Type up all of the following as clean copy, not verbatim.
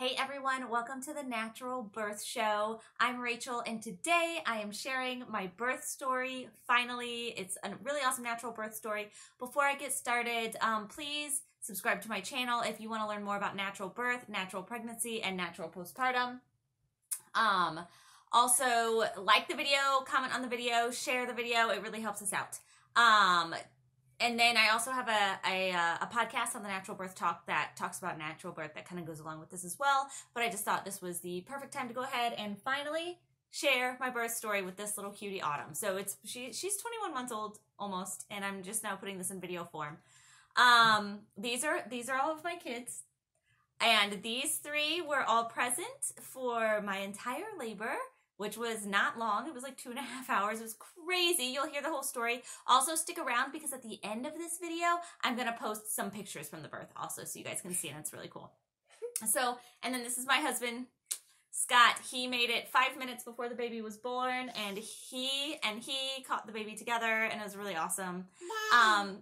Hey everyone, welcome to the Natural Birth Show. I'm Rachel and today I am sharing my birth story. Finally, it's a really awesome natural birth story. Before I get started, please subscribe to my channel if you want to learn more about natural birth, natural pregnancy, and natural postpartum. Also, like the video, comment on the video, share the video. It really helps us out. And then I also have a podcast on the NaturalBirth Talk that talks about natural birth that kind of goes along with this as well. But I just thought this was the perfect time to go ahead and finally share my birth story with this little cutie Autumn. So she's 21 months old almost, and I'm just now putting this in video form. These are all of my kids, and these three were all present for my entire labor, which was not long. It was like 2.5 hours. It was crazy. You'll hear the whole story. Also, stick around because at the end of this video, I'm going to post some pictures from the birth also so you guys can see, and it's really cool. So, and then this is my husband, Scott. He made it 5 minutes before the baby was born, and he caught the baby together, and it was really awesome.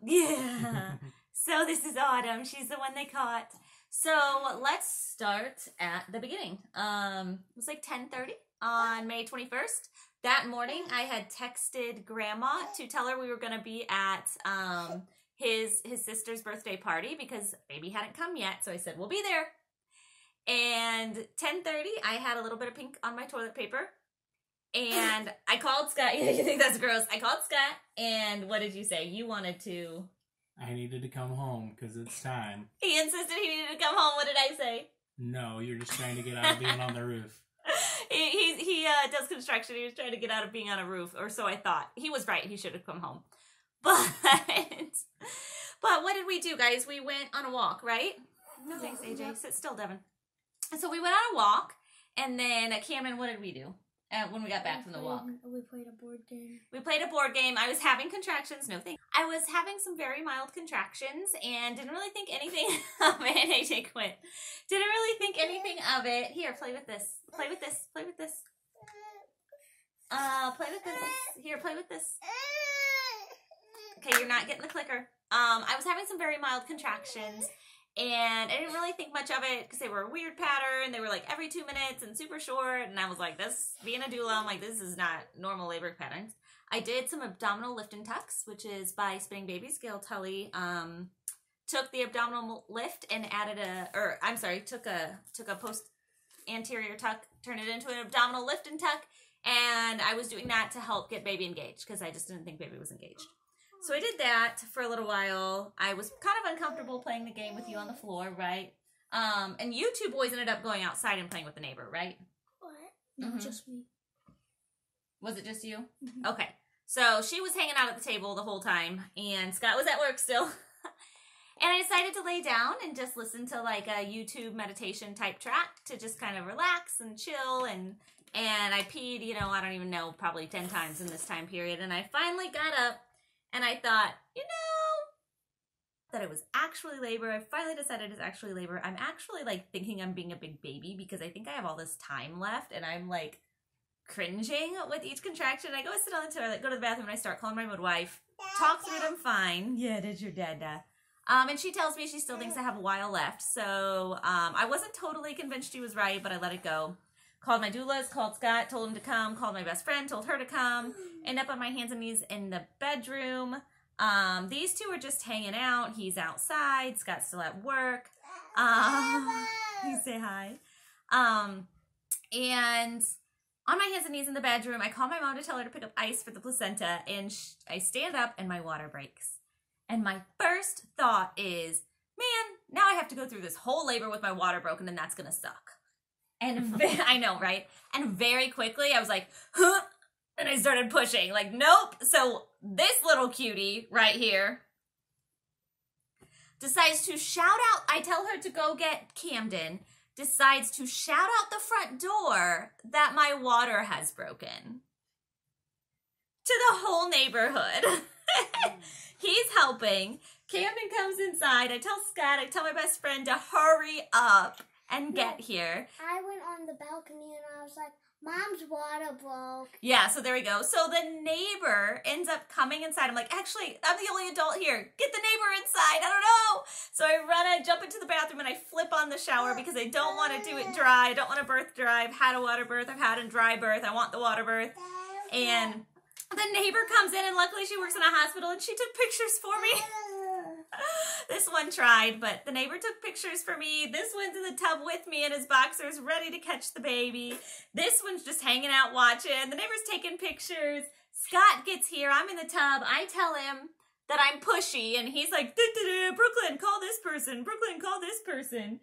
Yeah. So this is Autumn. She's the one they caught. So let's start at the beginning. It was like 10:30. On May 21st. That morning, I had texted Grandma to tell her we were going to be at his sister's birthday party because baby hadn't come yet. So I said, we'll be there. And 10:30, I had a little bit of pink on my toilet paper. And I called Scott. You think that's gross. I called Scott. And what did you say? You wanted to... I needed to come home because it's time. He insisted he needed to come home. What did I say? No, you're just trying to get out of being on the roof. He does construction. He was trying to get out of being on a roof, or so I thought. He was right. He should have come home. But what did we do, guys? We went on a walk, right? No thanks, AJ. Sit still, Devin. And so we went on a walk, and then Cameron, what did we do when we got back from the walk? We played a board game. We played a board game. I was having contractions. No thanks. I was having some very mild contractions and didn't really think anything of it. AJ quit. Didn't really think anything of it. Here, play with this. Play with this. Play with this. Play with this. Here, play with this. Okay, you're not getting the clicker. I was having some very mild contractions, and I didn't really think much of it because they were a weird pattern. They were like every 2 minutes and super short, and I was like, this, being a doula, I'm like, this is not normal labor patterns. I did some abdominal lift and tucks, which is by Spinning Babies. Gail Tully took the abdominal lift and added took a post anterior tuck, turned it into an abdominal lift and tuck, and I was doing that to help get baby engaged because I just didn't think baby was engaged. So I did that for a little while. I was kind of uncomfortable playing the game with you on the floor, right? And you two boys ended up going outside and playing with the neighbor, right? What? No, just me. Was it just you? Okay. So she was hanging out at the table the whole time, and Scott was at work still. And I decided to lay down and just listen to like a YouTube meditation type track to just kind of relax and chill. And I peed, I don't even know, probably 10 times in this time period. And I finally got up and I thought, that it was actually labor. I finally decided it's actually labor. I'm actually like thinking I'm being a big baby because I think I have all this time left and I'm like cringing with each contraction. I go sit on the toilet, go to the bathroom, and I start calling my midwife, talk through them fine. Yeah, did your dada. And she tells me she still thinks I have a while left. So I wasn't totally convinced she was right, but I let it go. Called my doulas, called Scott, told him to come, called my best friend, told her to come. End up on my hands and knees in the bedroom. These two are just hanging out. He's outside. Scott's still at work. You say hi. And on my hands and knees in the bedroom, I call my mom to tell her to pick up ice for the placenta, and I stand up and my water breaks. And my first thought is, man, now I have to go through this whole labor with my water broken, and that's going to suck. And I know, right? And very quickly, I was like, huh? And I started pushing, like, nope. So this little cutie right here decides to shout out. I tell her to go get Camden, decides to shout out the front door that my water has broken to the whole neighborhood. He's helping. Camden comes inside. I tell Scott, I tell my best friend to hurry up and get here. I went on on the balcony and I was like, Mom's water broke. Yeah, so there we go. So the neighbor ends up coming inside. I'm like, actually, I'm the only adult here. Get the neighbor inside. I don't know. So I jump into the bathroom and I flip on the shower because I don't want to do it dry. I don't want to birth dry. I've had a water birth. I've had a dry birth. I want the water birth. And the neighbor comes in and luckily she works in a hospital and she took pictures for me. This one tried, but the neighbor took pictures for me. This one's in the tub with me in his boxers, ready to catch the baby. This one's just hanging out watching. The neighbor's taking pictures. Scott gets here. I'm in the tub. I tell him that I'm pushy, and he's like, Brooklyn, call this person. Brooklyn, call this person.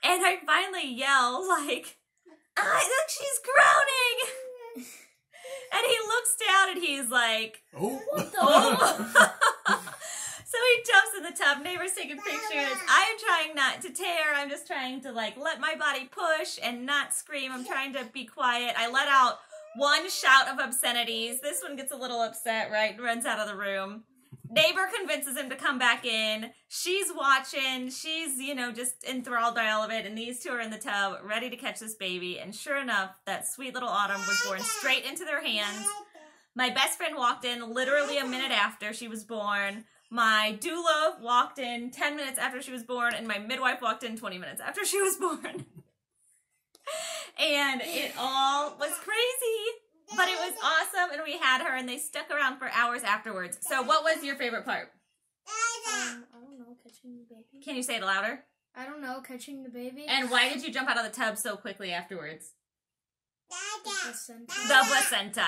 And I finally yell, like, I think she's drowning. And he looks down, and he's like, oh. So he jumps in the tub, neighbor's taking pictures. I am trying not to tear. I'm just trying to like let my body push and not scream. I'm trying to be quiet. I let out one shout of obscenities. This one gets a little upset, right? Runs out of the room. Neighbor convinces him to come back in. She's watching. She's, you know, just enthralled by all of it. And these two are in the tub, ready to catch this baby. And sure enough, that sweet little Autumn was born straight into their hands. My best friend walked in literally a minute after she was born. My doula walked in 10 minutes after she was born, and my midwife walked in 20 minutes after she was born. And it all was crazy, but it was awesome, and we had her, and they stuck around for hours afterwards. So what was your favorite part? I don't know, catching the baby. Can you say it louder? I don't know, catching the baby. And why did you jump out of the tub so quickly afterwards? The placenta.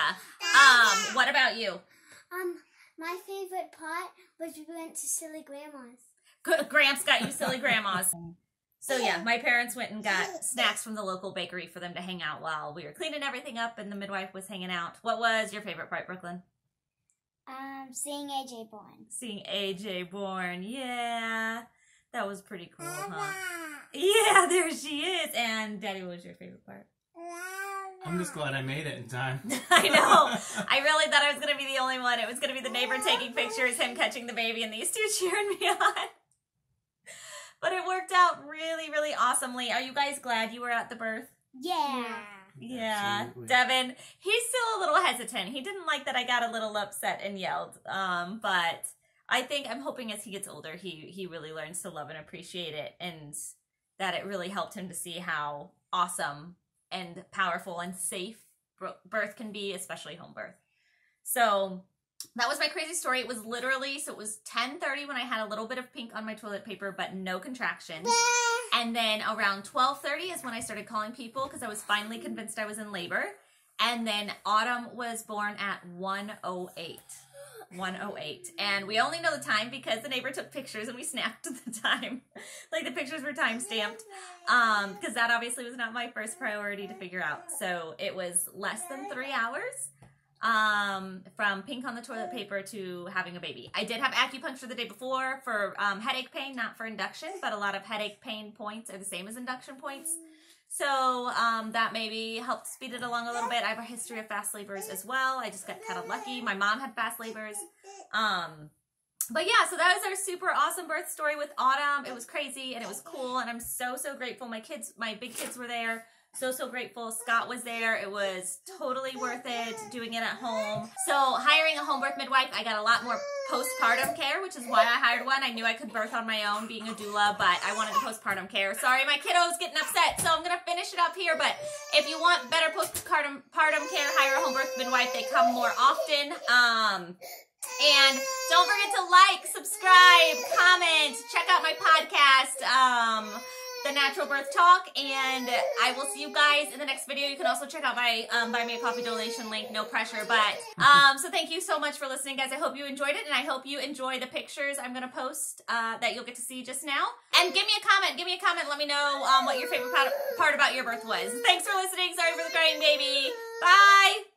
What about you? My favorite part was we went to Silly Grandma's. Gramps got you silly grandmas. So yeah, my parents went and got snacks from the local bakery for them to hang out while we were cleaning everything up and the midwife was hanging out. What was your favorite part, Brooklyn? Seeing AJ born. Seeing AJ born, yeah. That was pretty cool, huh? Yeah, there she is. And Daddy, what was your favorite part? I'm just glad I made it in time. I know. I really thought I was going to be the only one. It was going to be the neighbor taking pictures, him catching the baby, and these two cheering me on. But it worked out really, really awesomely. Are you guys glad you were at the birth? Yeah. Yeah. Absolutely. Devin, he's still a little hesitant. He didn't like that I got a little upset and yelled. But I'm hoping as he gets older, he really learns to love and appreciate it, and that it really helped him to see how awesome and powerful and safe birth can be, especially home birth. So that was my crazy story. It was literally, so it was 10:30 when I had a little bit of pink on my toilet paper, but no contractions. And then around 12:30 is when I started calling people because I was finally convinced I was in labor. And then Autumn was born at 1:08. 1:08. And we only know the time because the neighbor took pictures and we snapped the time. Like the pictures were time stamped. Because that obviously was not my first priority to figure out. So it was less than 3 hours from pink on the toilet paper to having a baby. I did have acupuncture the day before for headache pain, not for induction, but a lot of headache pain points are the same as induction points. So that maybe helped speed it along a little bit. I have a history of fast labors as well. I just got kind of lucky. My mom had fast labors. But yeah, so that was our super awesome birth story with Autumn. It was crazy and it was cool. And I'm so, so grateful. My big kids were there. So, so grateful. Scott was there. It was totally worth it doing it at home. So hiring a home birth midwife, I got a lot more postpartum care, which is why I hired one. I knew I could birth on my own being a doula, but I wanted postpartum care. Sorry, my kiddo's getting upset, so I'm going to finish it up here. But if you want better postpartum care, hire a home birth midwife. They come more often. And don't forget to like, subscribe, comment, check out my podcast, the NaturalBirth Talk, and I will see you guys in the next video. You can also check out my Buy Me a Coffee donation link, no pressure, but so thank you so much for listening, guys. I hope you enjoyed it, and I hope you enjoy the pictures I'm going to post that you'll get to see just now. And give me a comment, let me know what your favorite part about your birth was. Thanks for listening. Sorry for the crying baby. Bye!